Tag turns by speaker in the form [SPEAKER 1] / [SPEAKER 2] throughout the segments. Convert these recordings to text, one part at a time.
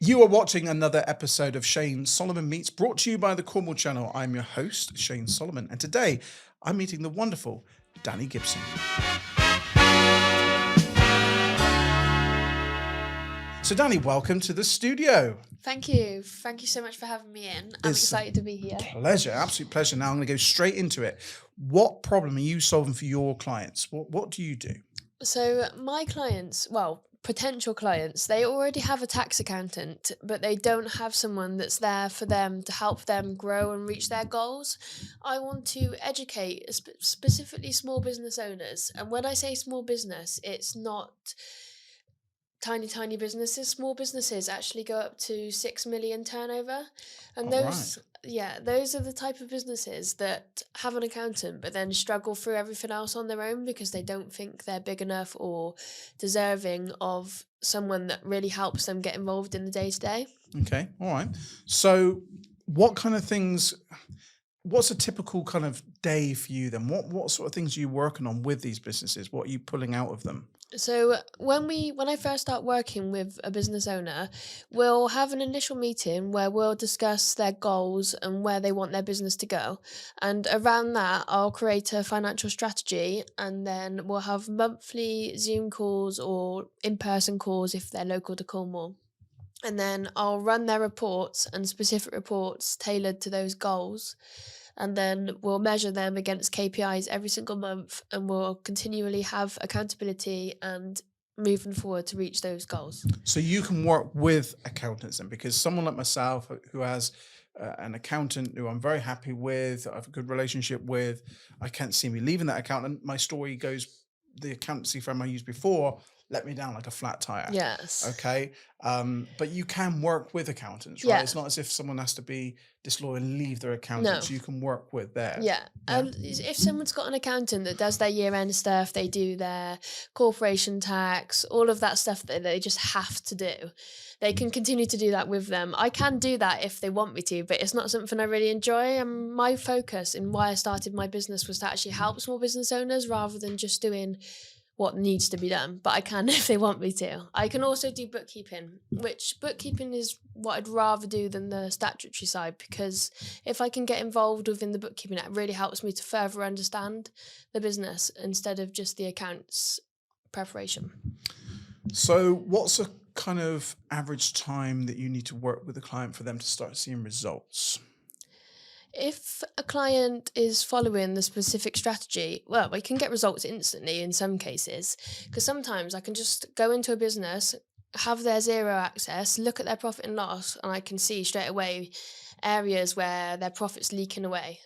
[SPEAKER 1] You are watching another episode of Shane Solomon Meets, brought to you by the Cornwall Channel. I'm your host, Shane Solomon, and today I'm meeting the wonderful Dani Gibson. So Dani, welcome to the studio.
[SPEAKER 2] Thank you. Thank you so much for having me in. I'm excited to be here.
[SPEAKER 1] Pleasure, absolute pleasure. Now I'm going to go straight into it. What problem are you solving for your clients? What do you do?
[SPEAKER 2] So my clients, potential clients, they already have a tax accountant, but they don't have someone that's there for them to help them grow and reach their goals. I want to educate specifically small business owners. And when I say small business, it's not tiny businesses. Small businesses actually go up to 6 million turnover, and those are the type of businesses that have an accountant but then struggle through everything else on their own because they don't think they're big enough or deserving of someone that really helps them get involved in the day-to-day.
[SPEAKER 1] Okay, all right. So what kind of things, what's a typical kind of day for you then? What sort of things are you working on with these businesses? What are you pulling out of them?
[SPEAKER 2] So when I first start working with a business owner, we'll have an initial meeting where we'll discuss their goals and where they want their business to go. And around that, I'll create a financial strategy, and then we'll have monthly Zoom calls or in-person calls if they're local to Cornwall. And then I'll run their reports and specific reports tailored to those goals. And then we'll measure them against KPIs every single month, and we'll continually have accountability and moving forward to reach those goals.
[SPEAKER 1] So you can work with accountants then, because someone like myself who has an accountant who I'm very happy with, I have a good relationship with, I can't see me leaving that accountant. My story goes, the accountancy firm I used before let me down like a flat tire.
[SPEAKER 2] Yes.
[SPEAKER 1] Okay. But you can work with accountants, right?
[SPEAKER 2] Yeah.
[SPEAKER 1] It's not as if someone has to be disloyal and leave their accountants.
[SPEAKER 2] No.
[SPEAKER 1] You can work with theirs.
[SPEAKER 2] Yeah. If someone's got an accountant that does their year-end stuff, they do their corporation tax, all of that stuff that they just have to do, they can continue to do that with them. I can do that if they want me to, but it's not something I really enjoy. And my focus and why I started my business was to actually help small business owners rather than just doing what needs to be done, but I can if they want me to. I can also do bookkeeping, which bookkeeping is what I'd rather do than the statutory side, because if I can get involved within the bookkeeping, it really helps me to further understand the business instead of just the accounts preparation.
[SPEAKER 1] So what's a kind of average time that you need to work with a client for them to start seeing results?
[SPEAKER 2] If a client is following the specific strategy, well, we can get results instantly in some cases, because sometimes I can just go into a business, have their zero access, look at their profit and loss, and I can see straight away areas where their profit's leaking away.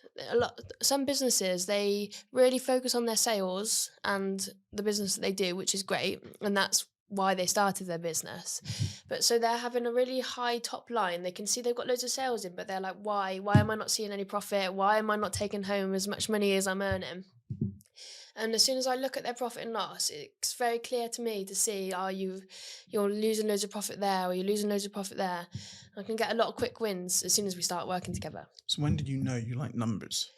[SPEAKER 2] Some businesses, they really focus on their sales and the business that they do, which is great, and that's why they started their business. But so they're having a really high top line. They can see they've got loads of sales in, but they're like, why am I not seeing any profit? Why am I not taking home as much money as I'm earning? And as soon as I look at their profit and loss, it's very clear to me to see, you're losing loads of profit there, or you're losing loads of profit there. I can get a lot of quick wins as soon as we start working together.
[SPEAKER 1] So when did you know you like numbers?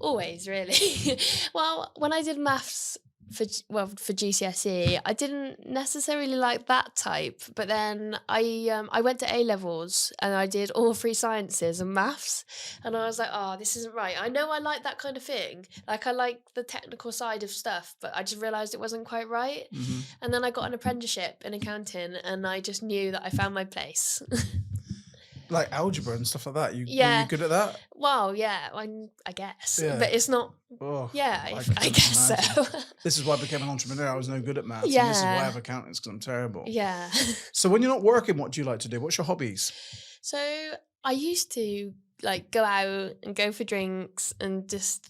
[SPEAKER 2] Always, really. Well, when I did maths for GCSE, I didn't necessarily like that type, but then I went to A-levels and I did all three sciences and maths, and I was like, this isn't right. I know I like that kind of thing, like I like the technical side of stuff, but I just realised it wasn't quite right. Mm-hmm. And then I got an apprenticeship in accounting, and I just knew that I found my place.
[SPEAKER 1] Like algebra and stuff like that. Were you good at that?
[SPEAKER 2] Well, yeah, I guess. Yeah. But it's not.
[SPEAKER 1] Oh,
[SPEAKER 2] yeah, I guess so.
[SPEAKER 1] This is why I became an entrepreneur. I was no good at maths. Yeah. And this is why I have accountants, because I'm terrible.
[SPEAKER 2] Yeah.
[SPEAKER 1] So when you're not working, what do you like to do? What's your hobbies?
[SPEAKER 2] So I used to go out and go for drinks and just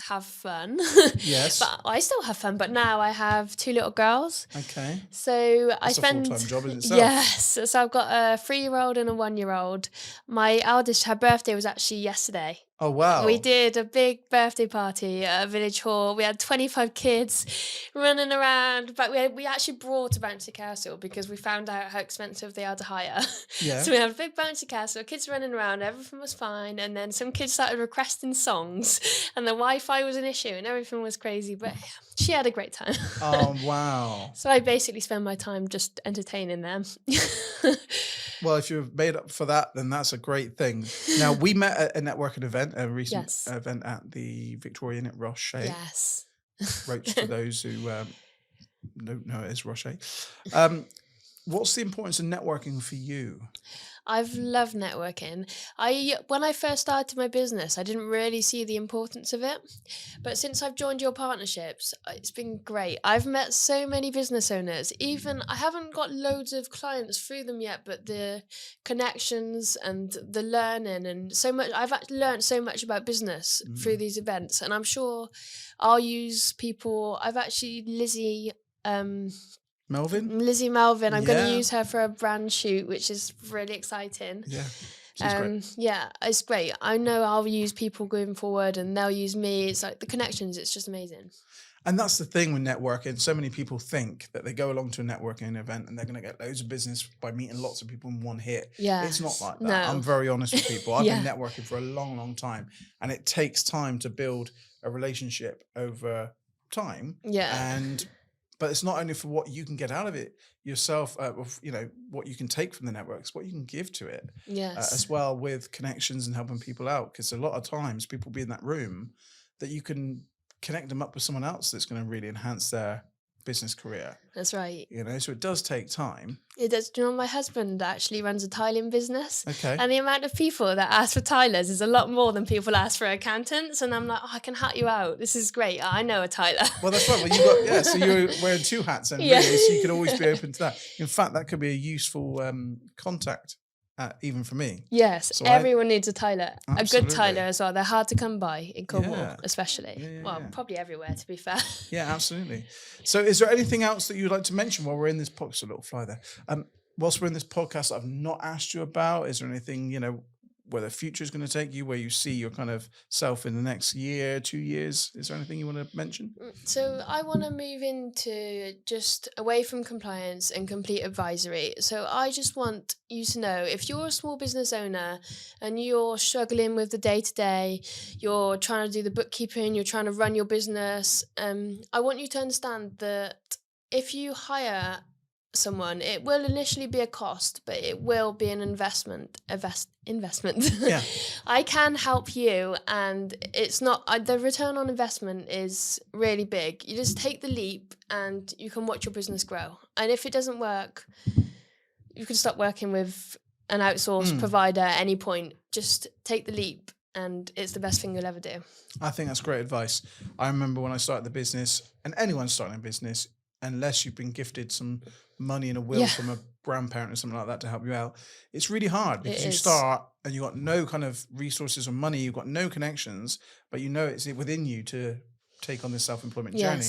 [SPEAKER 2] have fun.
[SPEAKER 1] Yes.
[SPEAKER 2] But I still have fun, but now I have 2 little girls.
[SPEAKER 1] Okay.
[SPEAKER 2] So
[SPEAKER 1] That's
[SPEAKER 2] I spend
[SPEAKER 1] a full-time job in itself.
[SPEAKER 2] Yes. So I've got a 3-year-old and a 1-year-old. My eldest, her birthday was actually yesterday.
[SPEAKER 1] Oh,
[SPEAKER 2] We
[SPEAKER 1] wow.
[SPEAKER 2] did a big birthday party at a village hall. We had 25 kids running around, but we actually brought a bouncy castle because we found out how expensive they are to hire.
[SPEAKER 1] Yeah.
[SPEAKER 2] So we had a big bouncy castle, kids running around, everything was fine. And then some kids started requesting songs, and the Wi-Fi was an issue, and everything was crazy. But she had a great time.
[SPEAKER 1] Oh, wow.
[SPEAKER 2] So I basically spend my time just entertaining them.
[SPEAKER 1] Well, if you've made up for that, then that's a great thing. Now, we met at a networking event, a recent
[SPEAKER 2] Yes.
[SPEAKER 1] event at the Victorian at Roche.
[SPEAKER 2] Yes.
[SPEAKER 1] Roach for those who don't know it as Roche. What's the importance of networking for you?
[SPEAKER 2] I've loved networking. When I first started my business, I didn't really see the importance of it. But since I've joined your partnerships, it's been great. I've met so many business owners. Even I haven't got loads of clients through them yet, but the connections and the learning and so much, I've actually learned so much about business through these events. And I'm sure I'll use people. I've actually
[SPEAKER 1] Melvin?
[SPEAKER 2] Lizzie Melvin. I'm going to
[SPEAKER 1] Yeah.
[SPEAKER 2] use her for a brand shoot, which is really exciting.
[SPEAKER 1] Yeah. She's great.
[SPEAKER 2] Yeah, it's great. I know I'll use people going forward, and they'll use me. It's like the connections. It's just amazing.
[SPEAKER 1] And that's the thing with networking. So many people think that they go along to a networking event and they're going to get loads of business by meeting lots of people in one hit.
[SPEAKER 2] Yeah,
[SPEAKER 1] It's not like that.
[SPEAKER 2] no.
[SPEAKER 1] I'm very honest with people. I've
[SPEAKER 2] Yeah.
[SPEAKER 1] been networking for a long, long time, and it takes time to build a relationship over time.
[SPEAKER 2] Yeah.
[SPEAKER 1] But it's not only for what you can get out of it yourself, what you can take from the networks, what you can give to it,
[SPEAKER 2] Yes.
[SPEAKER 1] as well with connections and helping people out. Because a lot of times people be in that room that you can connect them up with someone else that's going to really enhance their business career.
[SPEAKER 2] That's right.
[SPEAKER 1] So it does take time.
[SPEAKER 2] It does. Do you know my husband actually runs a tiling business?
[SPEAKER 1] Okay.
[SPEAKER 2] And the amount of people that ask for tilers is a lot more than people ask for accountants. And I'm like, I can hat you out. This is great. I know a tiler.
[SPEAKER 1] Well, that's right. Well, so you're wearing two hats, and
[SPEAKER 2] Yeah.
[SPEAKER 1] really, so you could always be open to that. In fact, that could be a useful contact, even for me.
[SPEAKER 2] Yes,
[SPEAKER 1] So
[SPEAKER 2] everyone needs a tiler. A good
[SPEAKER 1] Absolutely.
[SPEAKER 2] tiler as well. They're hard to come by in Cornwall,
[SPEAKER 1] Yeah.
[SPEAKER 2] especially.
[SPEAKER 1] Yeah,
[SPEAKER 2] Well,
[SPEAKER 1] yeah.
[SPEAKER 2] probably everywhere, to be fair.
[SPEAKER 1] Yeah, absolutely. So, is there anything else that you'd like to mention while we're in this podcast? A little fly there. Whilst we're in this podcast, that I've not asked you about. Is there anything where the future is going to take you, where you see your kind of self in the next year, 2 years? Is there anything you want to mention?
[SPEAKER 2] So I want to move into just away from compliance and complete advisory. So I just want you to know, if you're a small business owner and you're struggling with the day-to-day, you're trying to do the bookkeeping, you're trying to run your business, I want you to understand that if you hire someone, it will initially be a cost, but it will be an investment.
[SPEAKER 1] Yeah.
[SPEAKER 2] I can help you, and it's not the return on investment is really big. You just take the leap and you can watch your business grow. And if it doesn't work, you can stop working with an outsourced provider at any point. Just take the leap, and it's the best thing you'll ever do.
[SPEAKER 1] I think that's great advice. I remember when I started the business, and anyone starting a business, unless you've been gifted some money in a will from a grandparent or something like that to help you out, it's really hard because you start and you've got no kind of resources or money, you've got no connections, but it's within you to take on this self-employment journey.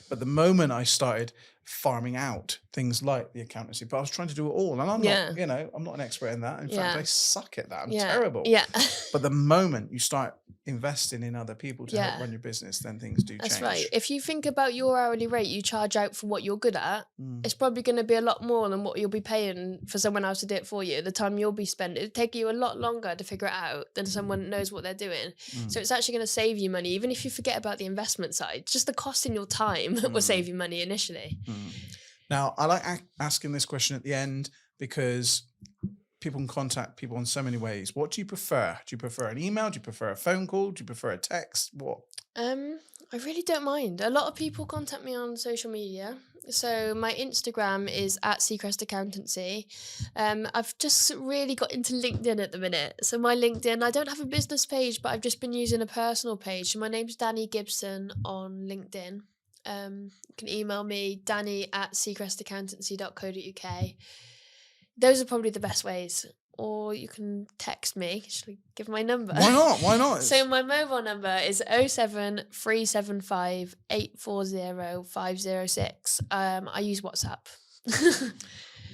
[SPEAKER 1] But the moment I started farming out things like the accountancy, but I was trying to do it all, and I'm not, I'm not an expert in that. In fact, I suck at that. I'm terrible.
[SPEAKER 2] Yeah.
[SPEAKER 1] But the moment you start investing in other people to help run your business, then things do change.
[SPEAKER 2] That's right. If you think about your hourly rate you charge out for what you're good at, it's probably going to be a lot more than what you'll be paying for someone else to do it for you. The time you'll be spending, it'll take you a lot longer to figure it out than someone that knows what they're doing. So it's actually going to save you money, even if you forget about the investment side. Just the cost in your time will save you money initially.
[SPEAKER 1] Now, I like asking this question at the end because people can contact people in so many ways. What do you prefer? Do you prefer an email? Do you prefer a phone call? Do you prefer a text? What?
[SPEAKER 2] I really don't mind. A lot of people contact me on social media. So my Instagram is at Seacrest Accountancy. I've just really got into LinkedIn at the minute. So my LinkedIn, I don't have a business page, but I've just been using a personal page. So my name's Dani Gibson on LinkedIn. You can email me, danny@seacrestaccountancy.co.uk. Those are probably the best ways. Or you can text me. Should I give my number?
[SPEAKER 1] Why not? Why not?
[SPEAKER 2] So my mobile number is 07375 840 506. I use WhatsApp.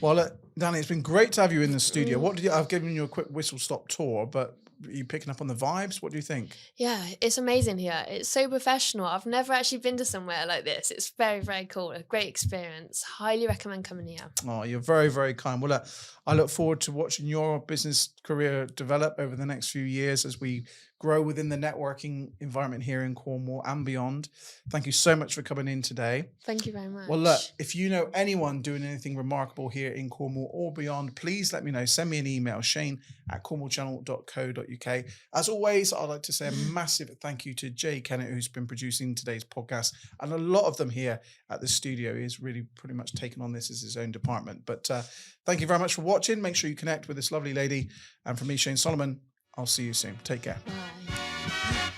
[SPEAKER 1] Well, Dani, it's been great to have you in the studio. I've given you a quick whistle-stop tour, but you picking up on the vibes? What do you think?
[SPEAKER 2] Yeah, it's amazing here. It's so professional. I've never actually been to somewhere like this. It's very, very cool. A great experience. Highly recommend coming here.
[SPEAKER 1] Oh, you're very, very kind. Well, I look forward to watching your business career develop over the next few years as we grow within the networking environment here in Cornwall and beyond. Thank you so much for coming in today.
[SPEAKER 2] Thank you very
[SPEAKER 1] Well, look,
[SPEAKER 2] much.
[SPEAKER 1] if you know anyone doing anything remarkable here in Cornwall or beyond, please let me know. Send me an email, shane@cornwallchannel.co.uk. As always, I'd like to say a massive thank you to Jay Kennett, who's been producing today's podcast. And a lot of them here at the studio. He's really pretty much taken on this as his own department. But thank you very much for watching. Make sure you connect with this lovely lady. And from me, Shane Solomon, I'll see you soon. Take care.
[SPEAKER 2] Bye.